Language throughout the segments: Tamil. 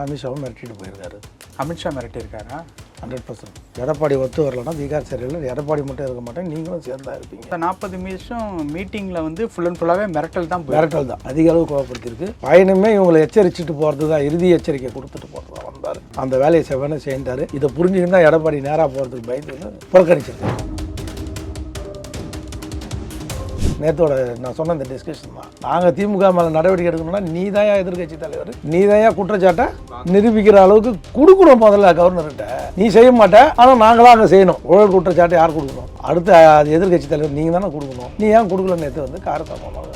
அமித்ஷாவும் மிரட்டிட்டு போயிருக்காரு. அமித்ஷா மிரட்டியிருக்காரா? 100%. எடப்பாடி ஒத்து வரலன்னா பீகார் சரியில்லை, எடப்பாடி மட்டும் இருக்க மாட்டேன், நீங்களும் சேர்ந்தா இருப்பீங்க. இந்த 40 நிமிஷம் மீட்டிங்கில் வந்து ஃபுல் அண்ட் ஃபுல்லாகவே மிரட்டல் தான். மிரட்டல் தான் அதிக அளவு கோவப்படுத்திருக்கு. பயணமே இவங்களை எச்சரிச்சுட்டு போகிறது தான், இறுதி எச்சரிக்கை கொடுத்துட்டு போகிறதா வந்தார். அந்த வேலையை செவ்வனே செய்தார். இதை புரிஞ்சுக்கிட்டு எடப்பாடி நேராக போகிறதுக்கு பயந்து புறக்கணிச்சிருக்கு. நேற்றோட நான் சொன்ன இந்த டிஸ்கஷன் தான். நாங்கள் திமுக மேலே நடவடிக்கை எடுக்கணும்னா நீ தாயா எதிர்கட்சி தலைவர், நீ தாயா குற்றச்சாட்டை நிரூபிக்கிற அளவுக்கு கொடுக்கணும் முதல்ல கவர்னர்கிட்ட. நீ செய்ய மாட்டேன், ஆனால் நாங்களாம் அங்கே செய்யணும். ஊழல் குற்றச்சாட்டை யார் கொடுக்கணும்? அடுத்த அது எதிர்கட்சி தலைவர் நீங்கள் தானே கொடுக்கணும். நீ ஏன் கொடுக்கல? நேற்று வந்து காரசாமமாக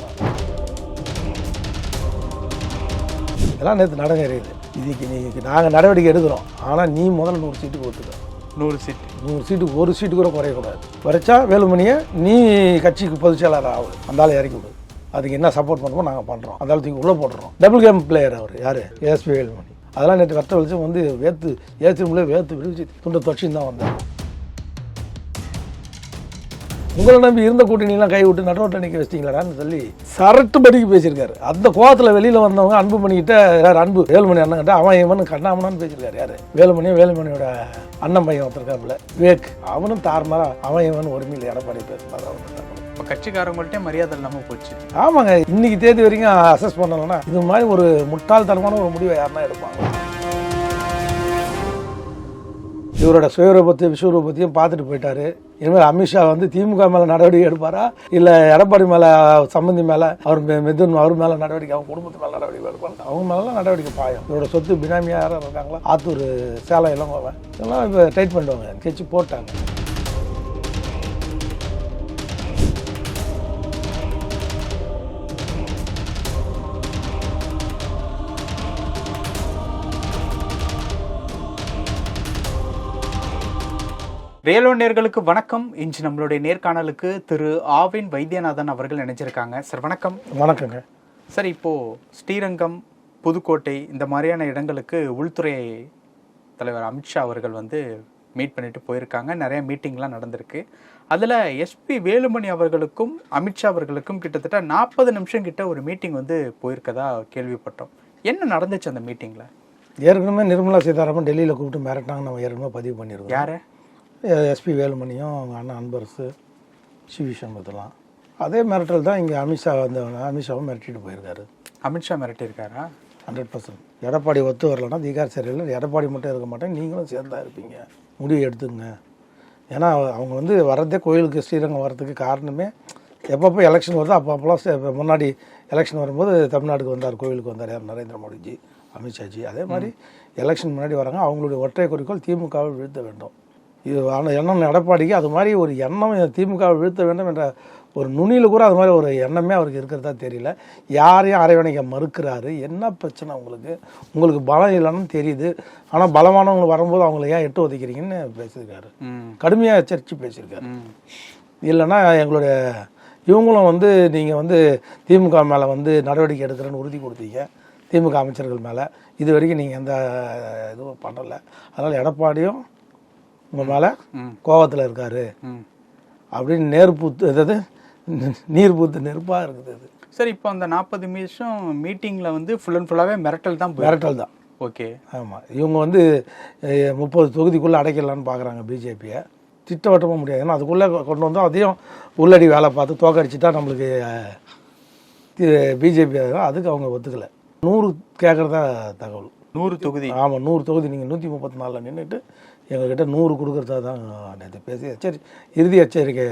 இதெல்லாம் நேற்று நடங்கறியுது. இதுக்கு நீ நாங்கள் நடவடிக்கை எடுக்கிறோம், ஆனால் நீ முதல்ல 100 சீட்டுக்கு ஒத்துக்க. 100 சீட்டு 100 சீட்டுக்கு ஒரு சீட்டு கூட குறையக்கூடாது. குறைச்சா வேலுமணியை நீ கட்சிக்கு பொதுச் செயலாளர் ஆகுது. அந்த ஆள் இறக்கி விடு. அதுக்கு என்ன சப்போர்ட் பண்ணுமோ நாங்கள் பண்ணுறோம். அந்த ஆளுக்கு உள்ளே போட்டுறோம். டபுள் கேம் பிளேயர் அவர் யார்? எஸ்பி வேலுமணி. அதெல்லாம் நேற்று கட்ட வெளிச்சம் வந்து ஏற்றுமுள்ளே வேர்த்து விடுவிச்சு துண்டை தொடச்சின்னு தான் வந்தார். உங்களை நம்பி இருந்த கூட்டணியெல்லாம் கை விட்டு நடுவோட்டை நிற்க வச்சிட்டீங்களாடான்னு சொல்லி சரட்டு படிக்கு பேசியிருக்காரு. அந்த கோவத்தில் வெளியில் வந்தவங்க அன்பு பண்ணிக்கிட்ட யார்? அன்பு வேலுமணி அண்ணன் கிட்ட அவன் இவனு கண்ணாமனான்னு பேசியிருக்காரு. யார்? வேலுமணியோட அண்ணன் பையன் ஒருத்தருக்காப்புல விவேக். அவனும் தாறுமாறா அவன் இவன் ஒருமையில் எடப்பாடி பேசுனாரு. இப்போ கட்சிக்காரங்கள்ட்டே மரியாதை இல்லாமல் போச்சு. ஆமாங்க, இன்னைக்கு தேதி வரைக்கும் அசஸ் பண்ணலன்னா இது மாதிரி ஒரு முட்டாள்தனமான ஒரு முடிவை யாருன்னா எடுப்பாங்க. இவரோட சுயரூபத்தையும் விஸ்வரூபத்தையும் பார்த்துட்டு போயிட்டாரு. இனிமேல் அமித்ஷா வந்து திமுக மேலே நடவடிக்கை எடுப்பாரா, இல்லை எடப்பாடி மேலே சம்பந்தி மேலே அவர் மிதுன் அவர் மேலே நடவடிக்கை, அவங்க குடும்பத்து மேலே நடவடிக்கை எடுப்பாங்க. அவங்க மேலாம் நடவடிக்கை பாயும். இவரோட சொத்து பினாமியாக யாரும் இருக்காங்களா? ஆத்தூர், சேலம், இளங்கோவை இதெல்லாம் இப்போ டைட் பண்ணுவாங்க. கட்சி போட்டாங்க. ரியலோ நேயர்களுக்கு வணக்கம். இன்று நம்மளுடைய நேர்காணலுக்கு திரு ஆவின் வைத்தியநாதன் அவர்கள் நினைச்சிருக்காங்க. சார் வணக்கம். வணக்கங்க சார். இப்போது ஸ்ரீரங்கம், புதுக்கோட்டை இந்த மாதிரியான இடங்களுக்கு உள்துறை தலைவர் அமித்ஷா அவர்கள் வந்து மீட் பண்ணிட்டு போயிருக்காங்க. நிறைய மீட்டிங்லாம் நடந்திருக்கு. அதில் எஸ்பி வேலுமணி அவர்களுக்கும் அமித்ஷா அவர்களுக்கும் கிட்டத்தட்ட 40 நிமிஷம் கிட்ட ஒரு மீட்டிங் வந்து போயிருக்கதா கேள்விப்பட்டோம். என்ன நடந்துச்சு அந்த மீட்டிங்கில்? ஏற்கனவே நிர்மலா சீதாராமன் டெல்லியில் கூப்பிட்டு மிரட்டாங்க. நம்ம ஏற்கனவே பதிவு பண்ணியிருக்கோம். யார்? எஸ்பி வேலுமணியும் அவங்க அண்ணன் அன்பரசு, சிவி சண்முகத்தெல்லாம். அதே மிரட்டல் தான் இங்கே அமித்ஷாவும் மிரட்டிட்டு போயிருக்காரு. அமித்ஷா மிரட்டியிருக்காரா? 100%. எடப்பாடி ஒத்து வரலன்னா பீகார் சரியில்லை, எடப்பாடி மட்டும் இருக்க மாட்டேன், நீங்களும் சேர்ந்தா இருப்பீங்க, முடிவு எடுத்துங்க. ஏன்னா அவங்க வந்து வர்றதே கோயிலுக்கு ஸ்ரீரங்கம் வர்றதுக்கு காரணமே எப்பப்போ எலெக்ஷன் வருதோ அப்பப்போலாம் முன்னாடி எலெக்ஷன் வரும்போது தமிழ்நாட்டுக்கு வந்தார், கோவிலுக்கு வந்தார். யார்? நரேந்திர மோடிஜி, அமித்ஷாஜி. அதே மாதிரி எலெக்ஷன் முன்னாடி வராங்க. அவங்களுடைய ஒற்றை குறிக்கோள் திமுகவை வீழ்த்த வேண்டும். இது எண்ணம் எடப்பாடிக்கு அது மாதிரி ஒரு எண்ணம் திமுகவை வீழ்த்த வேண்டும் என்ற ஒரு நுனியில் கூட அது மாதிரி ஒரு எண்ணமே அவருக்கு இருக்கிறதா தெரியல. யாரையும் அரவணைக்க மறுக்கிறாரு. என்ன பிரச்சனை உங்களுக்கு பலம் இல்லைன்னு தெரியுது. ஆனால் பலமானவங்க வரும்போது அவங்கள ஏன் எட்டு ஒதுக்கிறீங்கன்னு பேசியிருக்காரு. கடுமையாக எச்சரித்து பேசியிருக்காரு. இல்லைன்னா எங்களுடைய இவங்களும் வந்து நீங்கள் வந்து திமுக மேலே வந்து நடவடிக்கை எடுக்கிறேன்னு உறுதி கொடுத்தீங்க, திமுக அமைச்சர்கள் மேலே. இது வரைக்கும் நீங்கள் எந்த இதுவும் பண்ணலை. அதனால் எடப்பாடியும் உங்கள் மேலே கோவத்தில் இருக்காரு அப்படின்னு நீர் பூத்து நெருப்பாக இருக்குது அது. சார், இப்போ அந்த 40 நிமிஷம் மீட்டிங்கில் வந்து ஃபுல் அண்ட் ஃபுல்லாகவே மிரட்டல் தான். ஓகே. ஆமாம், இவங்க வந்து 30 தொகுதிக்குள்ளே அடைக்கலான்னு பார்க்குறாங்க பிஜேபியை. திட்டவட்டமாக முடியாது. ஏன்னா அதுக்குள்ளே கொண்டு வந்தோம், அதையும் உள்ளடி வேலை பார்த்து தோக்கடிச்சிட்டா நம்மளுக்கு பிஜேபி அதுக்கு அவங்க ஒத்துக்கலை. 100 கேட்குறதா தகவல். 100 தொகுதி. ஆமாம், 100 தொகுதி. நீங்கள் 134 நின்றுட்டு எங்கள்கிட்ட 100 கொடுக்குறதா தான் நேற்று பேசி இறுதி எச்சரிக்கை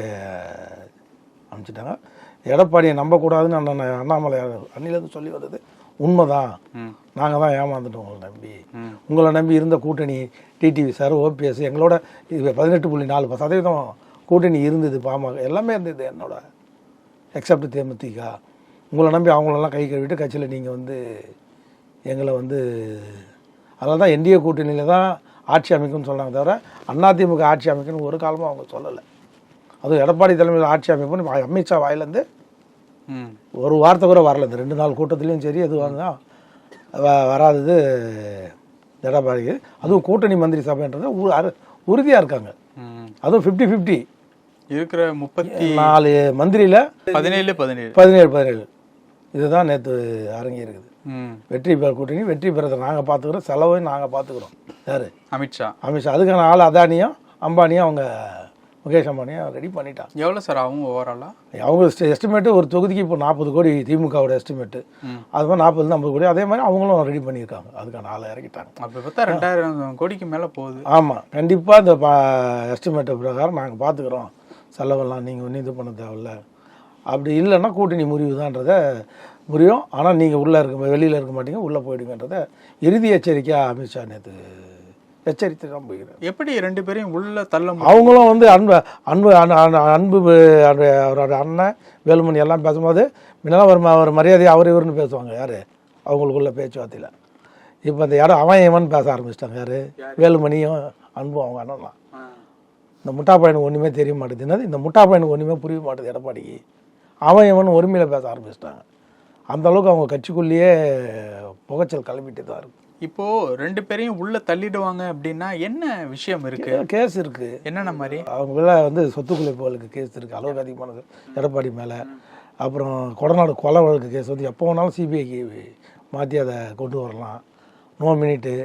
அனுப்பிச்சிட்டாங்க. எடப்பாடியை நம்பக்கூடாதுன்னு அண்ணாமலை அன்னிலேருந்து சொல்லி வந்தது உண்மைதான். நாங்கள் தான் ஏமாந்துட்டோம் உங்களை நம்பி இருந்த கூட்டணி டிடிவி சார், ஓபிஎஸ், எங்களோட 18.4% கூட்டணி இருந்தது. பாமக எல்லாமே இருந்தது என்னோட, எக்ஸப்ட் தேமுதிக. உங்களை நம்பி அவங்களெல்லாம் கை கழுவிட்டு கட்சியில் நீங்கள் வந்து எங்களை வந்து அதனால தான் என்டிஏ கூட்டணியில் தான் ஆட்சி அமைக்கும்னு சொன்னாங்க. தவிர அதிமுக ஆட்சி அமைக்கணும்னு ஒரு காலமாக அவங்க சொல்லலை. அதுவும் எடப்பாடி தலைமையில் ஆட்சி அமைப்புன்னு அமித்ஷா வாயிலேருந்து ஒரு வார்த்தை கூட வரல. இந்த 2 நாள் கூட்டத்துலேயும் சரி எதுவாங்க வராதது எடப்பாடிக்கு. அதுவும் கூட்டணி மந்திரி சபைன்றது உறுதியாக இருக்காங்க. அதுவும் 50-50 இருக்கிற 34 மந்திரியில் 17 இதுதான் நேற்று அரங்கேறுக்குது. வெற்றி பெற கூட்டணி வெற்றி பெறதை நாங்கள் பார்த்துக்கிறோம், செலவையும் நாங்கள் பார்த்துக்கிறோம். யார்? அமித்ஷா. அதுக்கான ஆள் அதானியும் அம்பானியும் அவங்க முகேஷ் அம்பானியும் ரெடி பண்ணிட்டாங்க. எவ்வளோ சார் அவங்க ஓவராலாக? அவங்க எஸ்டிமேட்டு ஒரு தொகுதிக்கு இப்போ 40 கோடி திமுகவோட எஸ்டிமேட்டு. அது மாதிரி 40-50 கோடி. அதே மாதிரி அவங்களும் ரெடி பண்ணியிருக்காங்க, அதுக்கான ஆளை இறக்கிட்டாங்க. அப்போ பார்த்தா 2000 கோடிக்கு மேலே போகுது. ஆமாம், கண்டிப்பாக இந்த எஸ்டிமேட்டு பிரகாரம் நாங்கள் பார்த்துக்குறோம், செலவெல்லாம் நீங்கள் ஒன்றும் இது பண்ண தேவையில்ல. அப்படி இல்லைன்னா கூட்டணி முறிவுதான்றதை முறியும். ஆனால் நீங்கள் உள்ளே வெளியில் இருக்க மாட்டீங்க, உள்ளே போயிடுங்கன்றதை இறுதி எச்சரிக்கையாக அமித்ஷா நேற்று எச்சரித்து தான் போகிறேன். எப்படி 2 பேரையும் உள்ள தள்ள? அவங்களும் வந்து அவரோட அண்ணன் வேலுமணி எல்லாம் பேசும்போது முன்னெல்லாம் ஒரு மரியாதை அவர் இவருன்னு பேசுவாங்க. யார்? அவங்களுக்குள்ள பேச்சுவார்த்தையில். இப்போ அந்த இடம் அவன் இவன் பேச ஆரம்பிச்சிட்டாங்க. யார்? வேலுமணியும் அன்பும் அவங்க அண்ணன்லாம். இந்த முட்டா பையனுக்கு ஒன்றுமே தெரிய மாட்டேதுன்னது, இந்த முட்டா பையனுக்கு ஒன்றுமே புரிய மாட்டேது எடப்பாடிக்கு. அவன் இவன் ஒருமையில் பேச ஆரம்பிச்சிட்டாங்க. அந்தளவுக்கு அவங்க கட்சிக்குள்ளேயே புகைச்சல் கிளம்பிட்டு தான் இருக்கு. இப்போது 2 பேரையும் உள்ளே தள்ளிடுவாங்க அப்படின்னா என்ன விஷயம் இருக்குது? கேஸ் இருக்குது. என்னென்ன மாதிரி? அவங்கள வந்து சொத்து குலைப்புகளுக்கு கேஸ் இருக்குது, அளவுக்கு அதிகமானது எடப்பாடி மேலே. அப்புறம் கொடநாடு கொலை வழக்கு கேஸ் வந்து எப்போ வேணாலும் சிபிஐக்கு மாற்றி அதை கொண்டு வரலாம், நோ மினிட்டு.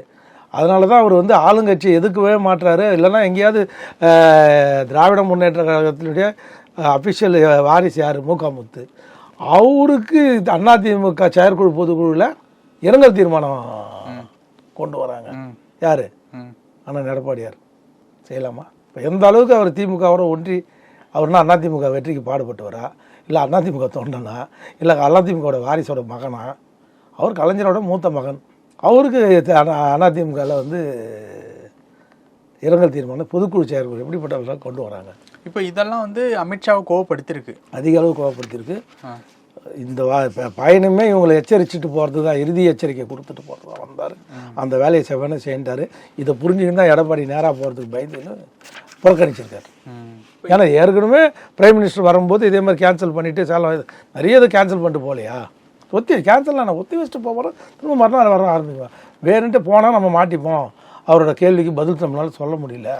அதனால தான் அவர் வந்து ஆளுங்கட்சி எதுக்கவே மாட்டுறாரு. இல்லைன்னா எங்கேயாவது திராவிட முன்னேற்ற கழகத்தினுடைய அஃபிஷியல் வாரிசு யார்? முத்து. அவருக்கு அதிமுக செயற்குழு பொதுக்குழுவில் இரங்கல் தீர்மானம் கொண்டு வராங்க. யார்? அண்ணன் எடப்பாடியார். செய்யலாமா? இப்போ எந்த அளவுக்கு அவர் திமுகவோட ஒன்றி அவர்னா அதிமுக வெற்றிக்கு பாடுபட்டுவரா, இல்லை அதிமுக தொண்டனா, இல்லை அதிமுகவோட வாரிசோட மகனா? அவர் கலைஞரோட மூத்த மகன். அவருக்கு அதிமுகவில் வந்து இரங்கல் தீர்மானம் பொதுக்குழு செயற்குழு எப்படிப்பட்டவர்களாக கொண்டு வராங்க. இப்போ இதெல்லாம் வந்து அமித்ஷாவை கோவப்படுத்திருக்கு, அதிக அளவு கோவப்படுத்திருக்கு. இந்த பயணமே இவங்களை எச்சரிச்சுட்டு போகிறது தான், இறுதி எச்சரிக்கை கொடுத்துட்டு போகிறது தான் வந்தார். அந்த வேலையை செவ்வனே செஞ்சார். இதை புரிஞ்சுக்கிட்டு தான் எடப்பாடி நேராக போகிறதுக்கு பயந்துன்னு புறக்கணிச்சிருக்காரு. ஏன்னா ஏற்கனவே பிரைம் மினிஸ்டர் வரும்போது இதே மாதிரி கேன்சல் பண்ணிவிட்டு சேலம் நிறைய இதை கேன்சல் பண்ணிட்டு போகலையா? கேன்சல் நான் ஒத்தி வச்சுட்டு போகிறோம், திரும்ப மறுநாள் வர ஆரம்பிக்குவேன். வேறுன்ட்டு போனால் நம்ம மாட்டிப்போம். அவரோட கேள்விக்கு பதில் நம்மளால சொல்ல முடியல.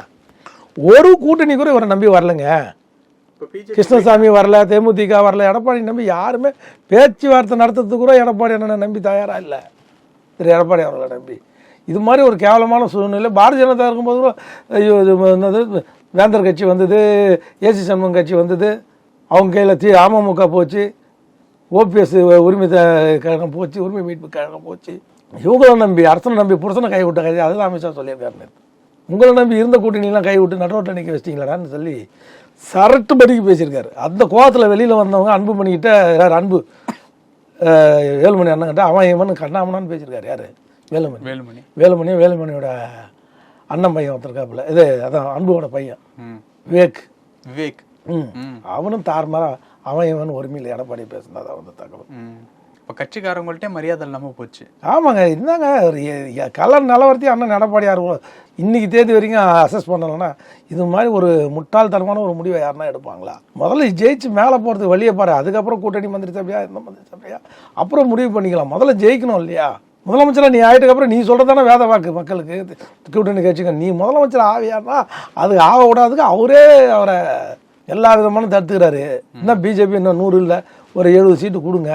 ஒரு கூட்டணி கூட இவரை நம்பி வரலைங்க. கிருஷ்ணசாமி வரல, தேமுதிக வரல, எடப்பாடி நம்பி யாருமே பேச்சுவார்த்தை நடத்துறதுக்கு கூட எடப்பாடி அண்ணனை நம்பி தயாராக இல்லை. திரு எடப்பாடி அவர்களை நம்பி இது மாதிரி ஒரு கேவலமான சூழ்நிலை. பாரதிய ஜனதா இருக்கும்போது கூட ஐயோ இது என்னது வேந்தர் கட்சி வந்தது, ஏசி சண்முகம் கட்சி வந்தது, அவங்க கையில் அமமுக போச்சு, ஓபிஎஸ் உரிமை கழகம் போச்சு, உரிமை மீட்பு கழகம் போச்சு. இவங்களை நம்பி அரசனை நம்பி புருஷனை கை விட்ட கதை அதெல்லாம் அமித்ஷா சொல்லியிருக்காரு. உங்களை நம்பி இருந்த கூட்டணிலாம் கை விட்டு நடுவோட்ட நிற்க வச்சிட்டீங்களாடான்னு சொல்லி சரட்டு படிக்கு பேசியிருக்காரு. அந்த கோவத்தில் வெளியில் வந்தவங்க அன்பு பண்ணிக்கிட்ட யார்? அன்பு வேலுமணி அண்ணன்கிட்ட அவன் இவன் கண்ணாமனான்னு பேசியிருக்காரு. யார்? வேலுமணியோட அண்ணன் பையன் ஒருத்தருக்காப்புல. இது அதான் அன்புவோட பையன் விவேக். அவனும் தாறுமாறா அவன் இவன் ஒருமையில் எடப்பாடி பேசினதான் வந்து தகவல். இப்போ கட்சிக்காரங்கள்ட்டே மரியாதை இல்லாமல் போச்சு. ஆமாங்க, இருந்தாங்க ஒரு கலர் நிலவரத்தையும் அண்ணன் எடப்பாடியார் இன்னைக்கு தேதி வரைக்கும் அசஸ் பண்ணலைன்னா இது மாதிரி ஒரு முட்டாள்தனமான ஒரு முடிவை யாருன்னா எடுப்பாங்களா? முதல்ல ஜெயிச்சு மேலே போகிறதுக்கு வழியை பாரு, அதுக்கப்புறம் கூட்டணி மந்திரி சபையா இந்த மந்திரி சபையா அப்புறம் முடிவு பண்ணிக்கலாம். முதல்ல ஜெயிக்கணும் இல்லையா? முதலமைச்சராக நீ ஆகிட்டுக்கப்புறம் நீ சொல்கிறதானே வேத வாக்கு மக்களுக்கு. கூட்டணி கட்சிங்க நீ முதலமைச்சர் ஆவியாருன்னா அது ஆக விடாதுக்கு அவரே அவரை எல்லா விதமான தடுத்துக்கிறாரு. இன்னும் பிஜேபி இன்னும் 100 இல்லை, ஒரு 70 சீட்டு கொடுங்க.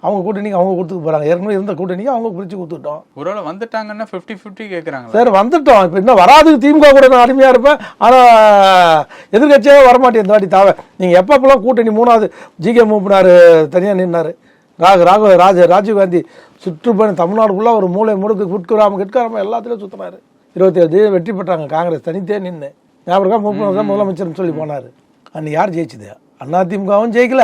அவங்க கூட்டணிக்கு அவங்க கொடுத்துக்க போகிறாங்க. ஏற்கனவே இருந்த கூட்டணிக்கு அவங்க பிரித்து கொடுத்துட்டோம். ஒருவேளை வந்துட்டாங்கன்னா 50-50 கேட்குறாங்க. சார் வந்துட்டோம். இப்போ இன்னும் வராதுக்கு திமுக கூட நான் அருமையாக இருப்பேன். ஆனால் எதிர்கட்சியாக வரமாட்டேன் இந்த வாட்டி தாவ. நீங்கள் எப்பப்பெல்லாம் கூட்டணி 3வது ஜிகே மூப்பினார், தனியாக நின்னார். ராஜீவ்காந்தி சுற்றுப்பயணம் தமிழ்நாடுக்குள்ளே ஒரு மூளை முடுக்கு கிட்காராம எல்லாத்துலேயும் சுற்றினார். 27 வெற்றி பெற்றாங்க காங்கிரஸ் தனித்தே நின்று. ஞாபகம் 30 முதலமைச்சர்னு சொல்லி போனார். அன்னைக்கு யார் ஜெயிச்சுது? அதிமுகவும் ஜெயிக்கல,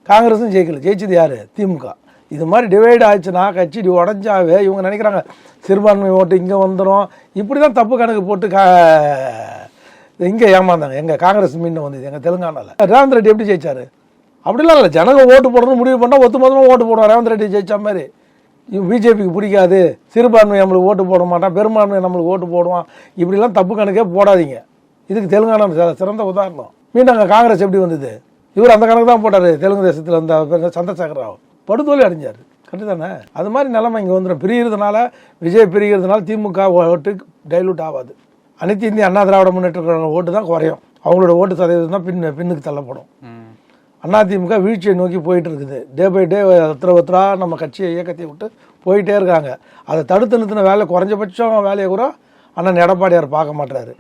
காங்கிரஸும் ஜெயிக்கல. ஜெயிச்சது யார்? திமுக. இது மாதிரி டிவைட் ஆச்சுன்னா கட்சி உடஞ்சாவே இவங்க நினைக்கிறாங்க சிறுபான்மை ஓட்டு இங்கே வந்துடும், இப்படி தான் தப்பு கணக்கு போட்டு இங்கே ஏமாந்தாங்க. எங்கள் காங்கிரஸ் மீண்டும் வந்தது எங்கள் தெலுங்கானாவில். ரேவந்த் ரெட்டி எப்படி ஜெயிச்சார்? அப்படிலாம் இல்லை, ஜனங்க ஓட்டு போடணும்னு முடிவு பண்ணால் மொத்தமாக ஓட்டு போடுவோம். ரேவந்த் ரெட்டி ஜெயிச்ச மாதிரி பிஜேபிக்கு பிடிக்காது, சிறுபான்மை நம்மளுக்கு ஓட்டு போட மாட்டான், பெரும்பான்மை நம்மளுக்கு ஓட்டு போடுவான், இப்படிலாம் தப்பு கணக்கே போடாதீங்க. இதுக்கு தெலுங்கானா சிறந்த உதாரணம். மீண்டும் அங்கே காங்கிரஸ் எப்படி வந்தது? இவர் அந்த கணக்கு தான் போட்டார். தெலுங்கு தேசத்தில் வந்த சந்திரசேகர ராவ் படுதோலி அடைஞ்சார். கரெக்டு தானே? அது மாதிரி நிலைமை இங்கே வந்துடும். பிரிகிறதுனால விஜய் பிரிகிறதுனால திமுக ஓட்டு டைலூட் ஆகாது. அனைத்து இந்திய அண்ணா திராவிட முன்னேற்ற கழக ஓட்டு தான் குறையும். அவங்களோட ஓட்டு சதவீதம் தான் பின்னுக்கு தள்ளப்படும். அதிமுக வீழ்ச்சியை நோக்கி போயிட்டு இருக்குது. டே பை டே ஒருத்தரா நம்ம கட்சியை இயக்கத்தை விட்டு போயிட்டே இருக்காங்க. அதை தடுத்து நிறுத்தின வேலை குறைஞ்சபட்சம் வேலையை கூட அண்ணன் எடப்பாடியார் பார்க்க மாட்டாரு.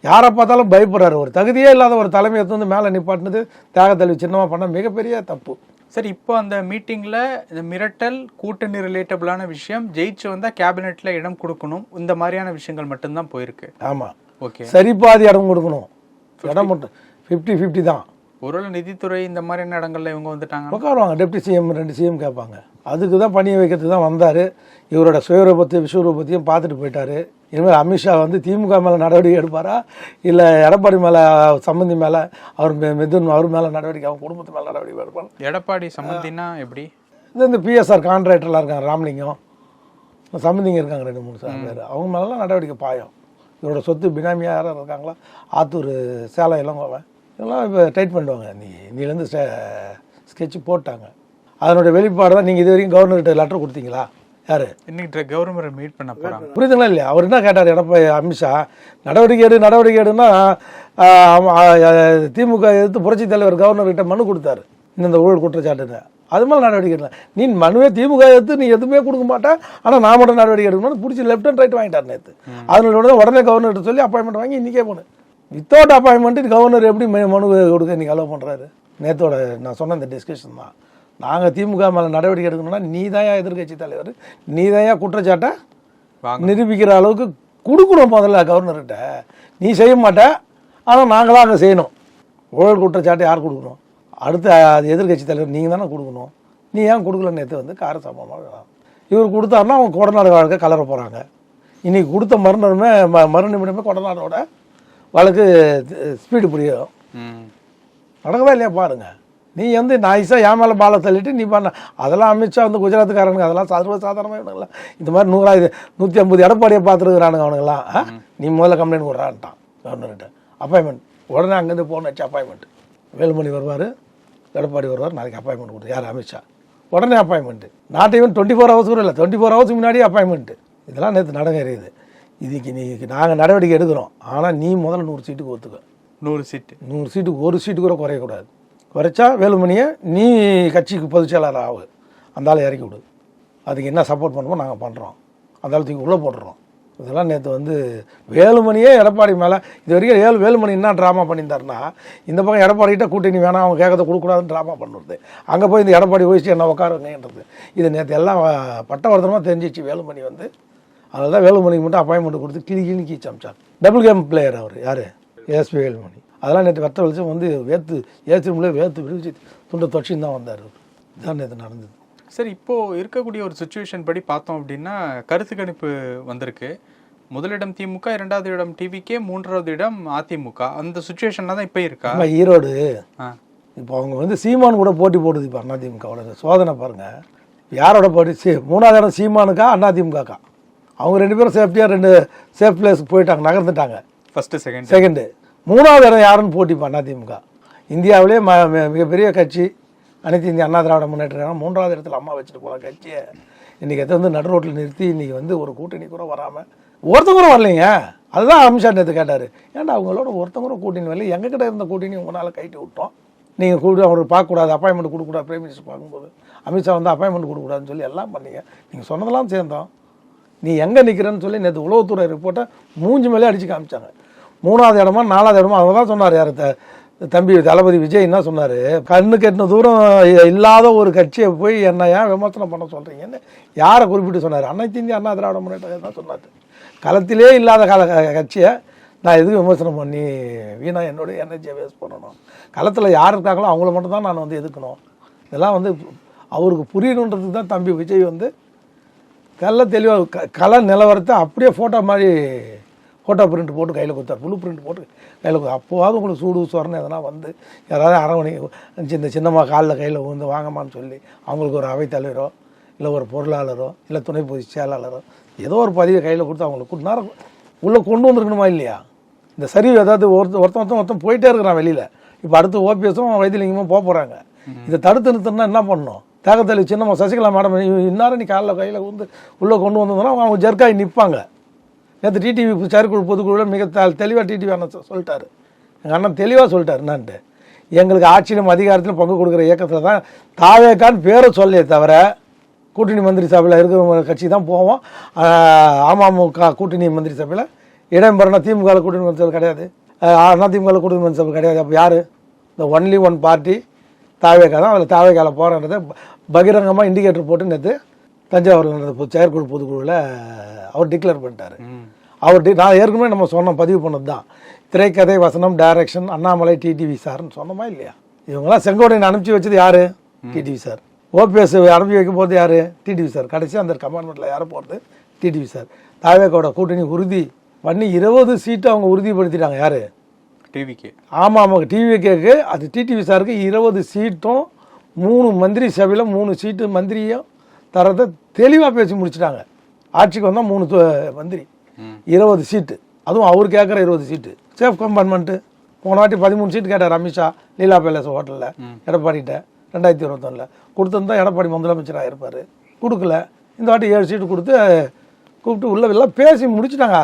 யாரை பார்த்தாலும் பயப்படுறாரு. ஒரு தகுதியே இல்லாத ஒரு தலைமையை வந்து மேலே நிப்பாட்டினது தியாகத்தலைவி சின்னமாக பண்ண மிகப்பெரிய தப்பு. சார், இப்போ அந்த மீட்டிங்கில் இந்த மிரட்டல், கூட்டணி ரிலேட்டபிளான விஷயம், ஜெயிச்சு வந்தால் கேபினெட்டில் இடம் கொடுக்கணும், இந்த மாதிரியான விஷயங்கள் மட்டும்தான் போயிருக்கு. ஆமாம், ஓகே. சரிபாதி இடம் கொடுக்கணும். இடம் மட்டும் 50-50 தான். ஒருவேளை நிதித்துறை இந்த மாதிரியான இடங்கள்ல இவங்க வந்துட்டாங்க உட்காருவாங்க. டெப்டி சிஎம் 2 சிஎம் கேட்பாங்க. அதுக்கு தான் பணியை வைக்கிறதுக்கு தான் வந்தார். இவரோட சுயரூபத்தையும் விஸ்வரூபத்தையும் பார்த்துட்டு போயிட்டார். இனிமேல் அமித்ஷா வந்து திமுக மேலே நடவடிக்கை எடுப்பாரா, இல்லை எடப்பாடி மேலே சம்பந்தி மேலே அவர் மிதுன் அவர் மேலே நடவடிக்கை, அவங்க குடும்பத்து மேலே நடவடிக்கை எடுப்பாங்க. எடப்பாடி சம்பந்தினா எப்படி? இந்த பிஎஸ்ஆர் கான்ட்ராக்டர்லாம் இருக்காங்க, ராமலிங்கம் சம்பந்திங்க இருக்காங்க 2-3 பேர். அவங்க மேலாம் நடவடிக்கை பாயும். இவரோட சொத்து பினாமியாக யாரும் இருக்காங்களா, ஆத்தூர், சேலம், இளங்கோவன், இதெல்லாம் இப்போ டைட் பண்ணுவாங்க. நீலேருந்து ஸ்கெட்சு போட்டாங்க. அதனுடைய வெளிப்பாடு தான். நீங்கள் இது வரைக்கும் கவர்னர்கிட்ட லெட்டர் கொடுத்தீங்களா? யார் இன்னைக்கு கவர்னரை மீட் பண்ண போகிறாங்க, புரியுதுங்களா இல்லையா? அவர் என்ன கேட்டார் எடப்பாடி அமித்ஷா, நடவடிக்கை எடுன்னா திமுக எதிர்த்து புரட்சித் தலைவர் கவர்னர்கிட்ட மனு கொடுத்தாரு இந்த ஊழல் குற்றச்சாட்டுன்னு. அது மேலே நடவடிக்கை எடுக்கலாம். நீ மனுவே திமுக எடுத்து நீ எதுவுமே கொடுக்க மாட்டேன், ஆனால் நான் மட்டும் நடவடிக்கை எடுக்கணும்னு பிடிச்சி லெஃப்ட் அண்ட் ரைட் வாங்கிட்டார் நேற்று. அதனோட உடனே கவர்னர்கிட்ட சொல்லி அப்பாயின்மெண்ட் வாங்கி இன்றைக்கே போனேன். வித்தவுட் அப்பாயின்மெண்ட் கவர்னர் எப்படி மனு கொடுக்க இன்றைக்கி அலோவ் பண்ணுறாரு? நேற்றோட நான் சொன்ன இந்த டிஸ்கஷன் தான். நாங்கள் திமுக மேலே நடவடிக்கை எடுக்கணும்னா நீ தாயா எதிர்கட்சி தலைவர், நீ தாயா குற்றச்சாட்டை நிரூபிக்கிற அளவுக்கு கொடுக்கணும் முதல்ல கவர்னர்கிட்ட. நீ செய்ய மாட்ட, ஆனால் நாங்களாம் அங்கே செய்யணும். ஊழல் குற்றச்சாட்டை யார் கொடுக்கணும்? அடுத்து அது எதிர்கட்சி தலைவர் நீங்கள் தானே கொடுக்கணும். நீ ஏன் கொடுக்கலன்னு நேற்று வந்து கார சம்பவமாக இவர் கொடுத்தாருன்னா அவங்க கொடநாடு வழக்கை கலர போகிறாங்க. இன்றைக்கி கொடுத்த மறுநிமிடமே கொடநாடோட வழக்கு ஸ்பீடு புரியும். நடக்கவே இல்லையா பாருங்கள். நீ வந்து நைஸாக என் மேலே பாலை தள்ளிட்டு நீ பண்ண அதெல்லாம் அமித்ஷா வந்து குஜராத்துக்காரனுங்க அதெல்லாம் சர்வசாதாரணமாக இவனுங்களா இந்த மாதிரி 150 எடப்பாடியை பார்த்துருக்குறானுங்க அவனுங்களாம். நீ முதல்ல கம்ப்ளைண்ட் கொடுறான்ட்டான் கவர்னர்கிட்ட. அப்பாயின்மெண்ட் உடனே அங்கேருந்து போன வச்சு அப்பாயின்மெண்ட். வேலுமணி வருவார், எடப்பாடி வருவார், நாளைக்கு அப்பாயின்மெண்ட் கொடுத்து யார் அமித்ஷா உடனே அப்பாயின்மெண்ட்டு. நாட் ஈவன் 24 ஹவர்ஸ் கூட இல்லை, 24 ஹவர்ஸ் முன்னாடியே அப்பாயின்மெண்ட்டு. இதெல்லாம் நேற்று நடங்கறியுது. இதுக்கு நாங்கள் நடவடிக்கை எடுக்கிறோம், ஆனால் நீ முதல்ல 100 சீட்டுக்கு ஒத்துக்க. 100 சீட்டுக்கு ஒரு சீட்டு கூட குறையக்கூடாது. குறைச்சா வேலுமணியை நீ கட்சிக்கு பொதுச் செயலாளர் ஆகு, அந்த ஆளை இறக்கி விடு. அதுக்கு என்ன சப்போர்ட் பண்ணுமோ நாங்கள் பண்ணுறோம், அந்த ஆளுக்கு உள்ளே போட்டுறோம். இதெல்லாம் நேற்று வந்து வேலுமணியே எடப்பாடி மேலே இது வரைக்கும் வேலுமணி என்ன ட்ராமா பண்ணியிருந்தாருன்னா, இந்த பக்கம் எடப்பாடிகிட்ட கூட்டணி வேணாம், அவங்க கேட்கறத கொடுக்கூடாதுன்னு ட்ராமா பண்ணுறது, அங்கே போய் இந்த எடப்பாடி வயசு என்ன உட்காருங்கன்றது. இது நேற்று எல்லாம் பட்டவர்த்தனமாக தெரிஞ்சிச்சு வேலுமணி வந்து. அதனால தான் வேலுமணிக்கு மட்டும் அப்பாயின்மெண்ட் கொடுத்து கிளி கீச்சு அமிச்சார். டபுள் கேம் பிளேயர் அவர் யார், எஸ்பி வேலுமணி. அதெல்லாம் நேற்று வெட்ட வெளிச்சம் வந்து ஏற்றுமுள்ளே வேர்த்து விடுவிச்சு துண்டை தொட்சின்னு தான் வந்தார். இதுதான் நேற்று நடந்தது. சார், இப்போது இருக்கக்கூடிய ஒரு சுச்சுவேஷன் படி பார்த்தோம் அப்படின்னா கருத்து கணிப்பு வந்திருக்கு. முதலிடம் திமுக, 2வது இடம் டிவிகே, 3வது இடம் அதிமுக. அந்த சுச்சுவேஷன்ல தான் இப்போ இருக்கா? ஈரோடு இப்போ அவங்க வந்து சீமான் கூட போட்டி போடுது. இப்போ அதிமுகவோட சோதனை பாருங்கள். யாரோட போட்டி? 3வது இடம் சீமானுக்கா அதிமுகக்கா? அவங்க 2 பேரும் சேஃப்டியாக 2 சேஃப் பிளேஸுக்கு போயிட்டாங்க, நகர்ந்துட்டாங்க. ஃபஸ்ட்டு செகண்டு 3வது இடம் யாருன்னு போட்டிப்பா அதிமுக. இந்தியாவிலே மிகப்பெரிய கட்சி அனைத்து இந்திய அண்ணா திராவிட முன்னேற்ற 3வது இடத்துல அம்மா வச்சுட்டு போகிற கட்சியை இன்றைக்கி எதை வந்து நடு ரோட்டில் நிறுத்தி இன்றைக்கி வந்து ஒரு கூட்டணி கூட வராமல் ஒருத்தங்க கூட வரலைங்க. அதுதான் அமித்ஷா நேற்று கேட்டார், ஏன்டா அவங்களோட ஒருத்தங்க கூட கூட்டணி வரல, எங்ககிட்ட இருந்த கூட்டணி உங்களால் கைட்டு விட்டோம், நீங்கள் கூட அவருக்கு பார்க்கக்கூடாது, அப்பாயின்மெண்ட் கொடுக்கக்கூடாது, பிரைம் மினிஸ்டர் பார்க்கும்போது அமித்ஷா வந்து அப்பாயின்மெண்ட் கொடுக்கக்கூடாதுன்னு சொல்லி எல்லாம் பண்ணீங்க, நீங்கள் சொன்னதெல்லாம் சேர்ந்தோம், நீ எங்கே நிற்கிறேன்னு சொல்லி நேற்று உளவுத்துறை ரிப்போர்ட்டை மூஞ்சி மேலே அடித்து காமிச்சாங்க. 3வது இடமா 4வது இடமா அவங்க தான் சொன்னார். யார் தம்பி தளபதி விஜய் என்ன சொன்னார், கண்ணு கெட்டின தூரம் இல்லாத ஒரு கட்சியை போய் என்ன ஏன் விமர்சனம் பண்ண சொல்கிறீங்கன்னு யாரை குறிப்பிட்டு சொன்னார்? அனைத்து இந்திய அண்ணா திராவிட முன்னேற்றம் தான் சொன்னார். களத்திலே இல்லாத கட்சியை நான் எதுக்கு விமர்சனம் பண்ணி வீணாக என்னோட எனர்ஜியை வேஸ்ட் பண்ணணும்? களத்தில் யார் இருக்காங்களோ அவங்கள மட்டும் தான் நான் வந்து எதுக்கணும். இதெல்லாம் வந்து அவருக்கு புரியணுன்றதுக்கு தான் தம்பி விஜய் வந்து தெளிவாக கலை நிலவரத்தை அப்படியே ஃபோட்டோ மாதிரி ஃபோட்டோ பிரிண்ட் போட்டு கையில் கொடுத்தார், ப்ளூ பிரிண்ட் போட்டு கையில் கொடுத்தார். அப்போவாது உங்களுக்கு சூடு சொரணை எதனா வந்து யாராவது அரவணை இந்த சின்னம்மா காலில் கையில் வந்து வாங்கம்மான்னு சொல்லி அவங்களுக்கு ஒரு அவைத்தலைவரோ இல்லை ஒரு பொருளாளரோ இல்லை துணை பொதுச் செயலாளரோ ஏதோ ஒரு பதிவை கையில் கொடுத்து அவங்களுக்கு நேரம் உள்ளே கொண்டு வந்துருக்கணுமா இல்லையா? இந்த சரிவு ஏதாவது ஒருத்தன் போயிட்டே இருக்கிறான் வெளியில். இப்போ அடுத்து ஓபிஎஸும் வைத்தியலிங்கமும் போகிறாங்க. இதை தடுத்து நிறுத்தணும்னா என்ன பண்ணணும்? தியாகத்தலைவி சின்னம்மா சசிகலா மேடம் இன்னாரும் நீ கையில் வந்து உள்ளே கொண்டு வந்ததுன்னா அவங்க ஜர்க்காய் நிற்பாங்க. நேற்று டிடிவி செயற்குழு பொதுக்குழுவில் மிக தெளிவாக டிடிவி அண்ணன் சொல்லிட்டாரு, எங்கள் அண்ணன் தெளிவாக சொல்லிட்டார் என்னான்ட்டு, எங்களுக்கு ஆட்சியிலும் அதிகாரத்திலும் பங்கு கொடுக்குற இயக்கத்தில் தான் தாவேக்கான்னு பேரை சொல்லியே தவிர கூட்டணி மந்திரி சபையில் இருக்கிற கட்சி தான் போவோம். அமமுக கூட்டணி மந்திரி சபையில் இடம் பெறணும். திமுக கூட்டணி மந்திரி சபை கிடையாது, அதிமுக கூட்டணி மந்திரி சபை கிடையாது. அப்போ யார்? இந்த ஒன்லி ஒன் பார்ட்டி தாவேக்கா தான். அதில் தாவேக்காவில் போகிறன்றதை பகிரங்கமாக இண்டிகேட்டர் போட்டு நேற்று தஞ்சாவூர் செயற்குழு பொதுக்குழுவில் அவர் டிக்ளேர் பண்ணிட்டார். நான் ஏற்கனவே நம்ம சொன்னோம், பதிவு பண்ணது தான். திரைக்கதை, வசனம், டைரக்ஷன் அண்ணாமலை, டிடிவி சார்னு சொன்னோமா இல்லையா? இவங்கெல்லாம் செங்கோட்டையன் அனுப்பிச்சி வச்சது யார்? TTV sir. ஓபிஎஸ் அனுப்பி வைக்கும் போது யார்? TTV sir. கடைசி அந்த கமாண்ட்மெண்ட்டில் யாரை போகிறது? TTV sir. தாவேக்காவோட கூட்டணி உறுதி பண்ணி 20 சீட்டு அவங்க உறுதிப்படுத்திட்டாங்க. யார்? டிவிக்கு. ஆமாம், டிவிக்கு. அது டிடிவி சாருக்கு 20 சீட்டும் 3 மந்திரி சபையில் 3 சீட்டு மந்திரியும் தரதை தெளிவாக பேசி முடிச்சிட்டாங்க. ஆட்சிக்கு வந்தால் 3 மந்திரி, 20 சீட்டு, அதுவும் அவர் கேட்குற 20 சீட்டு. சேஃப் கம்பார்ட்மெண்ட்டு போன வாட்டி 13 சீட்டு கேட்டார் அமித்ஷா லீலா பேலஸ் ஹோட்டலில் எடப்பாடிகிட்ட 2021 கொடுத்துருந்தா எடப்பாடி முதலமைச்சராக இருப்பார். கொடுக்கல. இந்த வாட்டி 7 சீட்டு கொடுத்து கூப்பிட்டு உள்ள எல்லாம் பேசி முடிச்சுட்டாங்க.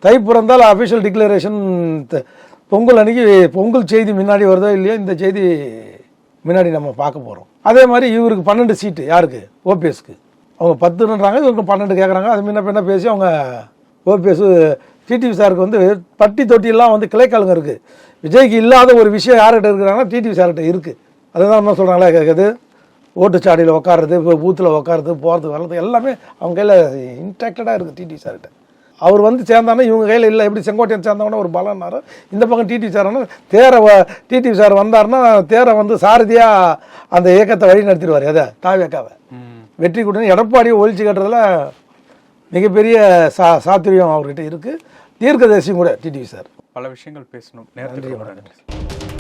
தை பிறந்தால் அஃபிஷியல் டிக்ளரேஷன் பொங்கல் அன்னைக்கு பொங்கல் செய்தி முன்னாடி வருதோ இல்லையோ இந்த செய்தி முன்னாடி நம்ம பார்க்க போகிறோம். அதே மாதிரி இவருக்கு 12 சீட்டு. யாருக்கு? ஓபிஎஸ்க்கு. அவங்க 10ன்றாங்க, இவங்க 12 கேட்குறாங்க. அது முன்ன பின்ன பேசி அவங்க ஓபிஎஸ் டிடிவி சாருக்கு வந்து பட்டி தொட்டியெல்லாம் வந்து கிளைக்காலுங்க இருக்குது. விஜய்க்கு இல்லாத ஒரு விஷயம் யார்கிட்ட இருக்கிறாங்கன்னா டிடிவி சார்கிட்ட இருக்குது. அதுதான் என்ன சொல்கிறாங்களே கேட்குது, ஓட்டுச்சாடியில் உட்காருறது, இப்போ பூத்தில் உட்காருறது, போகிறது வர்றது எல்லாமே அவங்க கையில் இன்டாக்டடாக இருக்குது டிடிவி சார்கிட்ட. அவர் வந்து சேர்ந்தாங்கன்னா இவங்க கையில் இல்லை. எப்படி செங்கோட்டையன் சேர்ந்தவொன்னே ஒரு பலன்னாரோ இந்த பக்கம் டிடிவி சார்னா டிடிவி சார் வந்தாருன்னா தேரை வந்து சாரதியாக அந்த இயக்கத்தை வழி நடத்திடுவார். எதை? தாவேக்காவை வெற்றி கூட்டணி எடப்பாடியை ஒழிச்சு கட்டுறதுல மிகப்பெரிய சாத்திரியம் அவர்கிட்ட இருக்குது. தீர்க்கதரிசியும் கூட டிடிவி சார். பல விஷயங்கள் பேசணும். நேரத்துக்கு